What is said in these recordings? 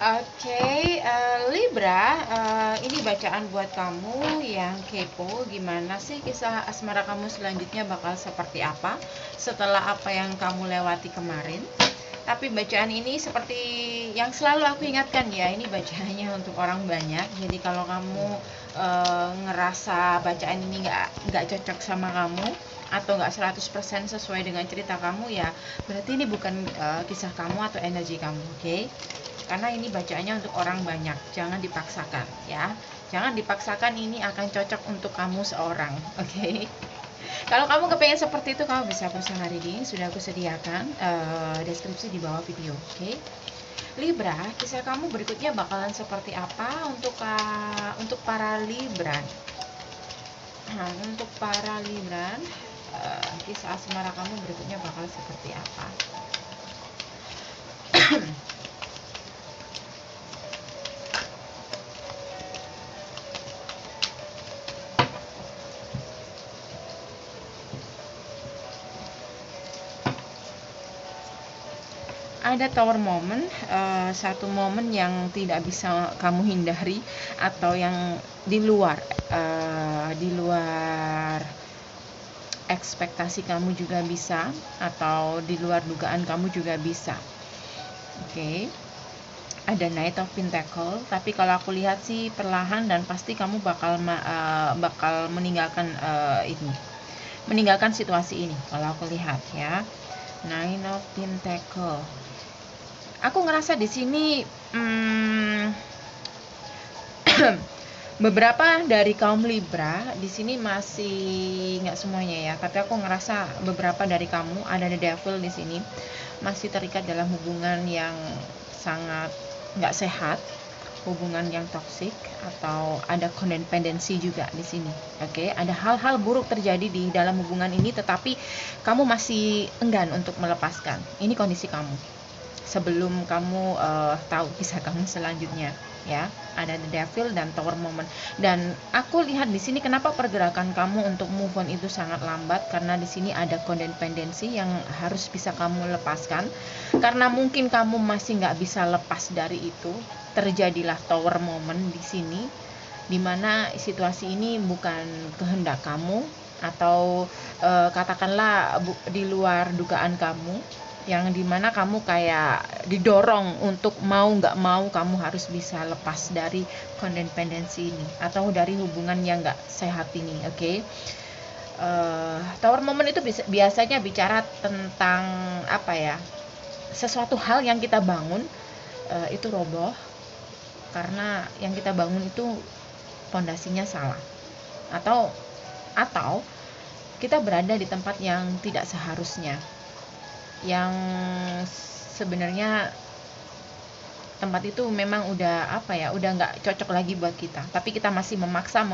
Oke, Libra, ini bacaan buat kamu yang kepo. Gimana sih kisah asmara kamu selanjutnya bakal seperti apa setelah apa yang kamu lewati kemarin? Tapi bacaan ini seperti yang selalu aku ingatkan ya, ini bacaannya untuk orang banyak. Jadi kalau kamu ngerasa bacaan ini nggak cocok sama kamu atau nggak 100% sesuai dengan cerita kamu, ya berarti ini bukan kisah kamu atau energi kamu, oke? Karena ini bacaannya untuk orang banyak, jangan dipaksakan ya, jangan dipaksakan, ini akan cocok untuk kamu seorang, oke? Kalau kamu kepengen seperti itu, kamu bisa personal reading, sudah aku sediakan deskripsi di bawah video, oke? Libra, kisah kamu berikutnya bakalan seperti apa untuk para Libra? Nah, untuk para Libra, kisah asmara kamu berikutnya bakal seperti apa? Ada tower moment, satu momen yang tidak bisa kamu hindari atau yang di luar ekspektasi kamu juga bisa, atau di luar dugaan kamu juga bisa. Oke. Ada Knight of Pentacle, tapi kalau aku lihat sih perlahan dan pasti kamu bakal meninggalkan meninggalkan situasi ini kalau aku lihat ya. Nine of Pentacle. Aku ngerasa di sini beberapa dari kaum Libra di sini masih, nggak semuanya ya, tapi aku ngerasa beberapa dari kamu, ada the devil di sini, masih terikat dalam hubungan yang sangat nggak sehat, hubungan yang toksik, atau ada codependency juga di sini. Oke, ada hal-hal buruk terjadi di dalam hubungan ini, tetapi kamu masih enggan untuk melepaskan. Ini kondisi kamu sebelum kamu tahu kisah kamu selanjutnya ya. Ada the devil dan tower moment, dan aku lihat di sini kenapa pergerakan kamu untuk move on itu sangat lambat, karena di sini ada codependency yang harus bisa kamu lepaskan, karena mungkin kamu masih nggak bisa lepas dari itu. Terjadilah tower moment di sini, dimana situasi ini bukan kehendak kamu, atau katakanlah di luar dugaan kamu, yang dimana kamu kayak didorong untuk mau nggak mau kamu harus bisa lepas dari codependency ini atau dari hubungan yang nggak sehat ini, oke? Tower moment itu biasanya bicara tentang apa ya, sesuatu hal yang kita bangun itu roboh karena yang kita bangun itu pondasinya salah, atau kita berada di tempat yang tidak seharusnya, yang sebenarnya tempat itu memang udah udah nggak cocok lagi buat kita, tapi kita masih memaksa.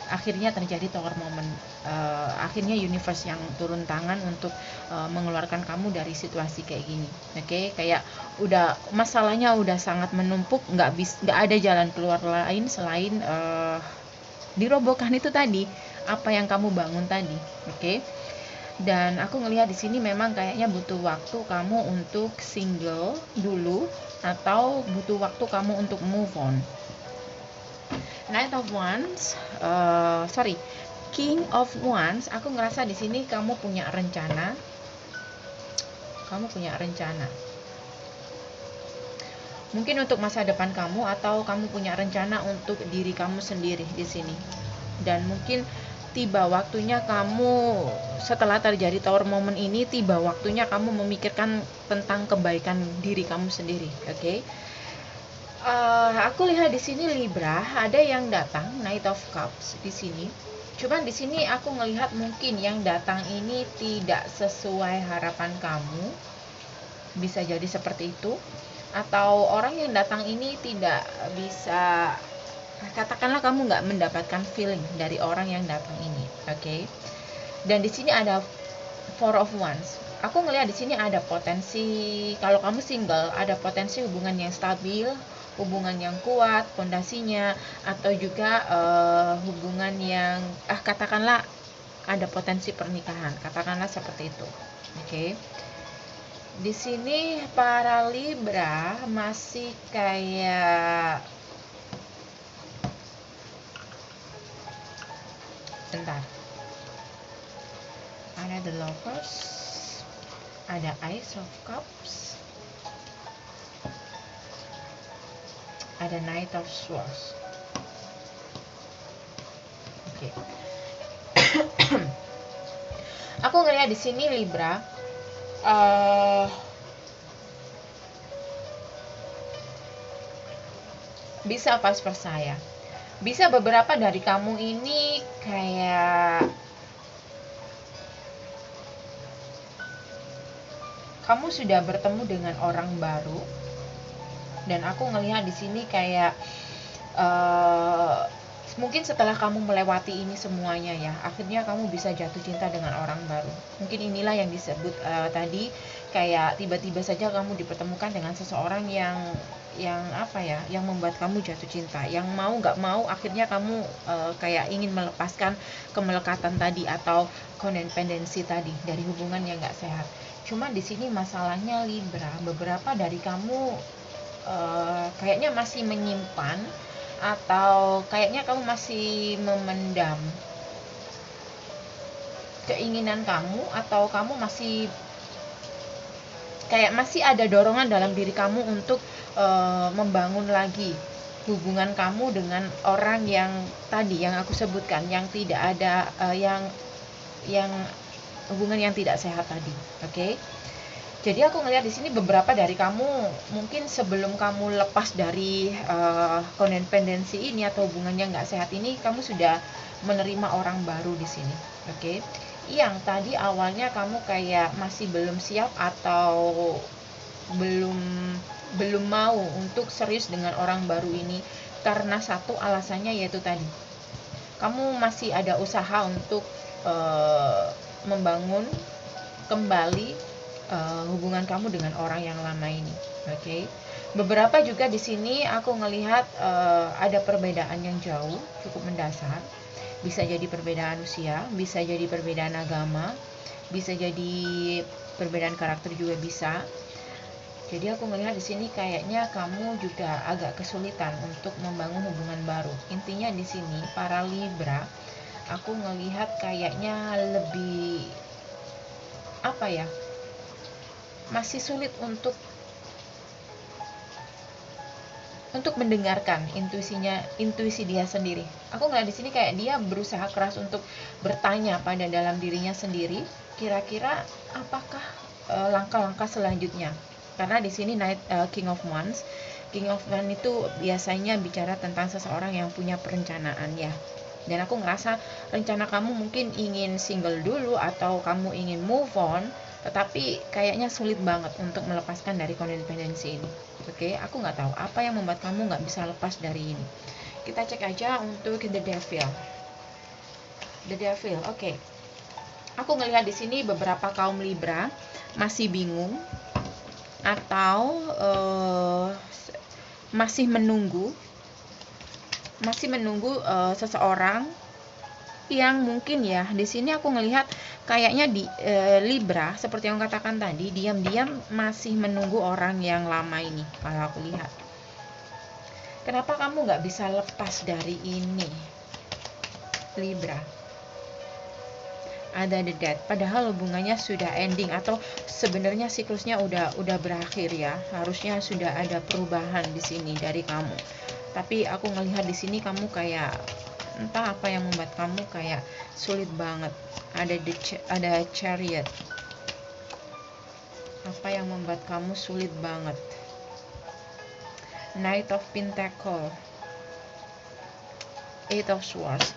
Akhirnya terjadi tower moment. Akhirnya universe yang turun tangan untuk mengeluarkan kamu dari situasi kayak gini, oke? Kayak udah masalahnya udah sangat menumpuk, nggak ada jalan keluar lain selain dirobohkan itu tadi, apa yang kamu bangun tadi, oke? Dan aku ngelihat di sini memang kayaknya butuh waktu kamu untuk single dulu, atau butuh waktu kamu untuk move on. Knight of Wands, King of Wands. Aku ngerasa di sini kamu punya rencana. Mungkin untuk masa depan kamu, atau kamu punya rencana untuk diri kamu sendiri di sini. Dan mungkin tiba waktunya kamu, setelah terjadi tower moment ini, tiba waktunya kamu memikirkan tentang kebaikan diri kamu sendiri, oke? Aku lihat di sini Libra, ada yang datang Knight of Cups di sini. Cuman di sini aku ngelihat mungkin yang datang ini tidak sesuai harapan kamu, bisa jadi seperti itu. Atau orang yang datang ini tidak bisa, katakanlah kamu nggak mendapatkan feeling dari orang yang datang ini, oke? Dan di sini ada Four of Wands. Aku ngelihat di sini ada potensi, kalau kamu single, ada potensi hubungan yang stabil, hubungan yang kuat pondasinya, atau juga hubungan yang katakanlah ada potensi pernikahan, katakanlah seperti itu, oke? Di sini para Libra masih kayak, bentar, ada the lovers, ada Ace of Cups, ada Knight of Swords. Oke. Aku ngeliat di sini Libra, bisa vice versa ya. Bisa beberapa dari kamu ini kayak kamu sudah bertemu dengan orang baru, dan aku ngelihat di sini kayak mungkin setelah kamu melewati ini semuanya ya, akhirnya kamu bisa jatuh cinta dengan orang baru. Mungkin inilah yang disebut tadi, kayak tiba-tiba saja kamu dipertemukan dengan seseorang yang apa ya, yang membuat kamu jatuh cinta, yang mau nggak mau akhirnya kamu kayak ingin melepaskan kemelekatan tadi atau kodependensi tadi dari hubungan yang nggak sehat. Cuma di sini masalahnya Libra, beberapa dari kamu kayaknya masih menyimpan, atau kayaknya kamu masih memendam keinginan kamu, atau kamu masih kayak masih ada dorongan dalam diri kamu untuk membangun lagi hubungan kamu dengan orang yang tadi yang aku sebutkan, yang tidak ada yang hubungan yang tidak sehat tadi. Oke? Jadi aku ngelihat di sini beberapa dari kamu mungkin sebelum kamu lepas dari kodependensi ini atau hubungan yang nggak sehat ini, kamu sudah menerima orang baru di sini. Oke? Yang tadi awalnya kamu kayak masih belum siap atau belum mau untuk serius dengan orang baru ini karena satu alasannya yaitu tadi, kamu masih ada usaha untuk membangun kembali hubungan kamu dengan orang yang lama ini. Oke. Beberapa juga di sini aku ngelihat ada perbedaan yang jauh, cukup mendasar. Bisa jadi perbedaan usia, bisa jadi perbedaan agama, bisa jadi perbedaan karakter juga bisa. Jadi aku ngelihat di sini kayaknya kamu juga agak kesulitan untuk membangun hubungan baru. Intinya di sini para Libra, aku ngelihat kayaknya lebih apa ya? Masih sulit untuk mendengarkan intuisi dia sendiri. Aku ngeliat di sini kayak dia berusaha keras untuk bertanya pada dalam dirinya sendiri, kira-kira apakah langkah-langkah selanjutnya. Karena di sini King of Wands itu biasanya bicara tentang seseorang yang punya perencanaan ya. Dan aku ngerasa rencana kamu mungkin ingin single dulu atau kamu ingin move on, tetapi kayaknya sulit banget untuk melepaskan dari kodependensi ini. Oke, aku nggak tahu apa yang membuat kamu nggak bisa lepas dari ini. Kita cek aja untuk The Devil. The Devil, oke. Aku ngelihat di sini beberapa kaum Libra masih bingung atau masih menunggu seseorang yang mungkin ya, di sini aku ngelihat kayaknya di Libra seperti yang katakan tadi, diam-diam masih menunggu orang yang lama ini. Kalau aku lihat, kenapa kamu nggak bisa lepas dari ini Libra? Ada the Death, padahal hubungannya sudah ending atau sebenarnya siklusnya udah berakhir ya. Harusnya sudah ada perubahan di sini dari kamu. Tapi aku ngelihat di sini kamu kayak entah apa yang membuat kamu kayak sulit banget. Ada Chariot. Apa yang membuat kamu sulit banget? Knight of Pentacle, Eight of Swords.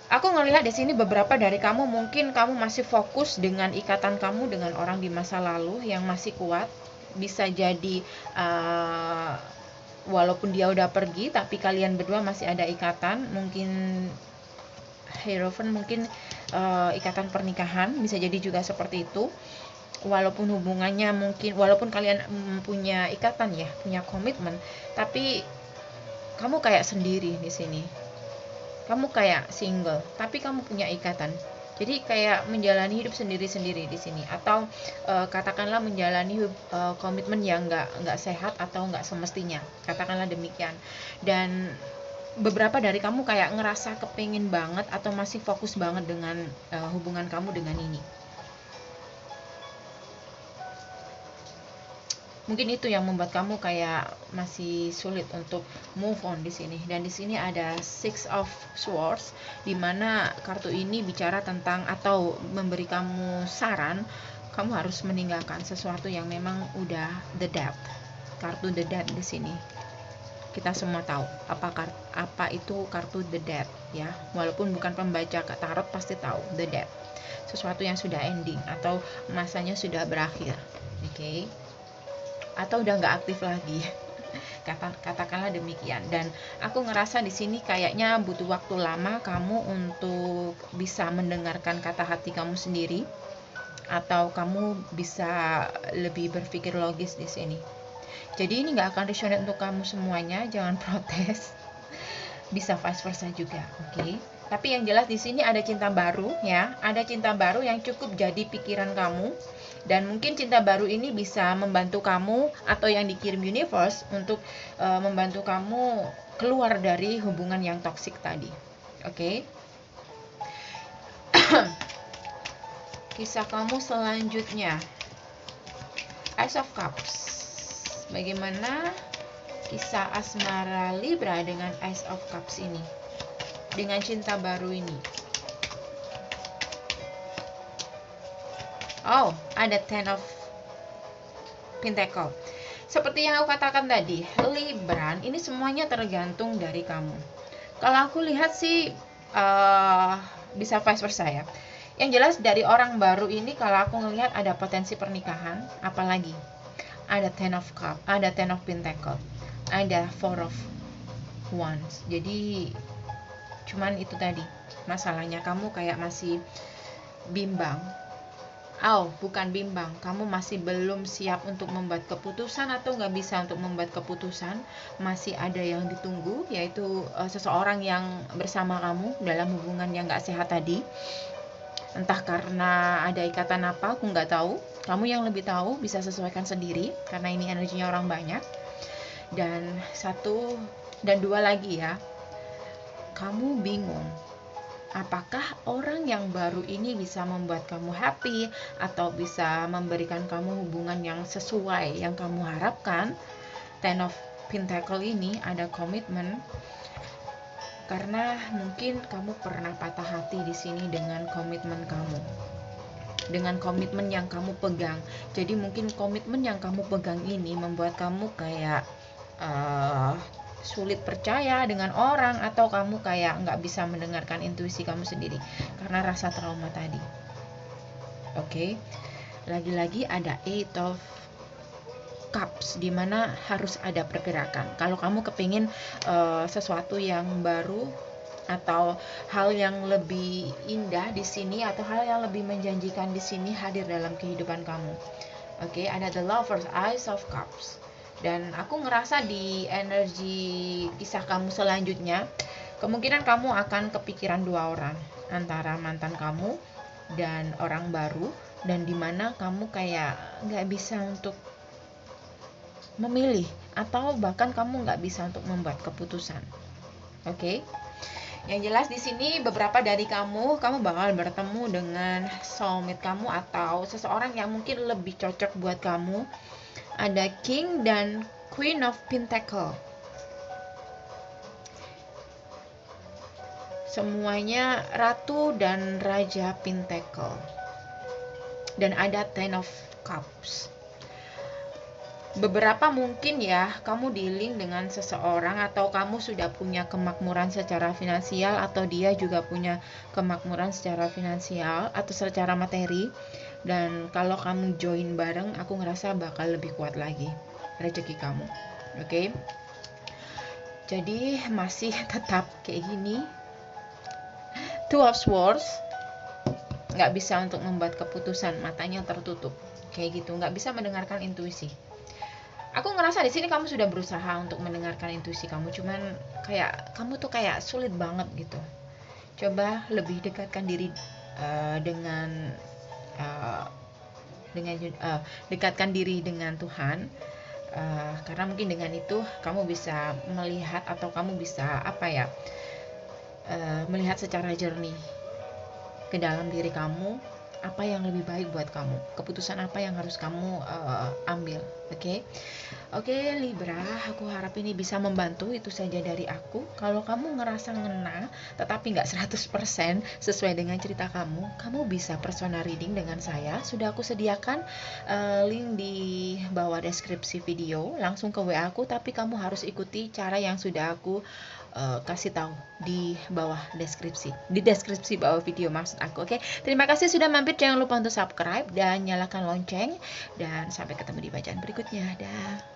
Aku ngelihat di sini beberapa dari kamu mungkin kamu masih fokus dengan ikatan kamu dengan orang di masa lalu yang masih kuat. Bisa jadi walaupun dia udah pergi, tapi kalian berdua masih ada ikatan. Mungkin Hierophant, mungkin ikatan pernikahan, bisa jadi juga seperti itu. Walaupun hubungannya mungkin, walaupun kalian punya ikatan ya, punya komitmen, tapi kamu kayak sendiri di sini. Kamu kayak single, tapi kamu punya ikatan. Jadi kayak menjalani hidup sendiri-sendiri di sini, atau katakanlah menjalani komitmen yang nggak sehat atau nggak semestinya, katakanlah demikian. Dan beberapa dari kamu kayak ngerasa kepingin banget atau masih fokus banget dengan hubungan kamu dengan ini. Mungkin itu yang membuat kamu kayak masih sulit untuk move on di sini. Dan di sini ada Six of Swords, di mana kartu ini bicara tentang atau memberi kamu saran, kamu harus meninggalkan sesuatu yang memang udah the death. Kartu the death di sini. Kita semua tahu apa itu kartu the death ya. Walaupun bukan pembaca tarot pasti tahu the death. Sesuatu yang sudah ending atau masanya sudah berakhir. Oke. Atau udah nggak aktif lagi. Katakanlah demikian. Dan aku ngerasa di sini kayaknya butuh waktu lama kamu untuk bisa mendengarkan kata hati kamu sendiri, atau kamu bisa lebih berpikir logis di sini. Jadi ini nggak akan resonate untuk kamu semuanya, jangan protes. Bisa vice versa juga, oke? Tapi yang jelas di sini ada cinta baru ya, ada cinta baru yang cukup jadi pikiran kamu. Dan mungkin cinta baru ini bisa membantu kamu atau yang dikirim universe untuk membantu kamu keluar dari hubungan yang toksik tadi. Oke. Kisah kamu selanjutnya. Ace of Cups. Bagaimana kisah asmara Libra dengan Ace of Cups ini? Dengan cinta baru ini. Oh, ada Ten of Pentacle. Seperti yang aku katakan tadi, Libran ini semuanya tergantung dari kamu. Kalau aku lihat sih bisa vice versa ya. Yang jelas dari orang baru ini kalau aku ngelihat ada potensi pernikahan, apalagi ada Ten of Cup, ada Ten of Pentacle, ada Four of Wands. Jadi cuman itu tadi masalahnya, kamu kayak masih bimbang. Bukan bimbang, kamu masih belum siap untuk membuat keputusan atau nggak bisa untuk membuat keputusan. Masih ada yang ditunggu, yaitu seseorang yang bersama kamu dalam hubungan yang nggak sehat tadi. Entah karena ada ikatan apa, aku nggak tahu. Kamu yang lebih tahu, bisa sesuaikan sendiri karena ini energinya orang banyak. Dan satu dan dua lagi ya, kamu bingung apakah orang yang baru ini bisa membuat kamu happy atau bisa memberikan kamu hubungan yang sesuai yang kamu harapkan. Ten of Pentacle ini ada komitmen, karena mungkin kamu pernah patah hati di sini dengan komitmen kamu, dengan komitmen yang kamu pegang. Jadi mungkin komitmen yang kamu pegang ini membuat kamu kayak sulit percaya dengan orang, atau kamu kayak nggak bisa mendengarkan intuisi kamu sendiri karena rasa trauma tadi. Oke. Lagi-lagi ada Eight of Cups, dimana harus ada pergerakan. Kalau kamu kepingin sesuatu yang baru atau hal yang lebih indah di sini, atau hal yang lebih menjanjikan di sini hadir dalam kehidupan kamu. Oke, ada The Lovers, Ace of Cups. Dan aku ngerasa di energi kisah kamu selanjutnya, kemungkinan kamu akan kepikiran dua orang, antara mantan kamu dan orang baru, dan dimana kamu kayak nggak bisa untuk memilih, atau bahkan kamu nggak bisa untuk membuat keputusan. Oke? Yang jelas di sini beberapa dari kamu bakal bertemu dengan soulmate kamu atau seseorang yang mungkin lebih cocok buat kamu. Ada King dan Queen of Pentacle. Semuanya Ratu dan Raja Pentacle. Dan ada Ten of Cups. Beberapa mungkin ya, kamu dealing dengan seseorang atau kamu sudah punya kemakmuran secara finansial, atau dia juga punya kemakmuran secara finansial atau secara materi. Dan kalau kamu join bareng, aku ngerasa bakal lebih kuat lagi rezeki kamu. Oke? Jadi masih tetap kayak gini. Two of Swords, nggak bisa untuk membuat keputusan, matanya tertutup kayak gitu, nggak bisa mendengarkan intuisi. Aku ngerasa di sini kamu sudah berusaha untuk mendengarkan intuisi kamu, cuman kayak kamu tuh kayak sulit banget gitu. Coba lebih dekatkan diri dengan dekatkan diri dengan Tuhan, karena mungkin dengan itu kamu bisa melihat atau kamu bisa melihat secara jernih ke dalam diri kamu, apa yang lebih baik buat kamu, keputusan apa yang harus kamu ambil. Oke, Libra, aku harap ini bisa membantu. Itu saja dari aku. Kalau kamu ngerasa ngena tetapi nggak 100% sesuai dengan cerita kamu bisa personal reading dengan saya. Sudah aku sediakan link di bawah deskripsi video, langsung ke WA aku, tapi kamu harus ikuti cara yang sudah aku kasih tahu di bawah deskripsi bawah video maksud aku. Terima kasih sudah mampir. Jangan lupa untuk subscribe dan nyalakan lonceng, dan sampai ketemu di bacaan berikutnya. Dah.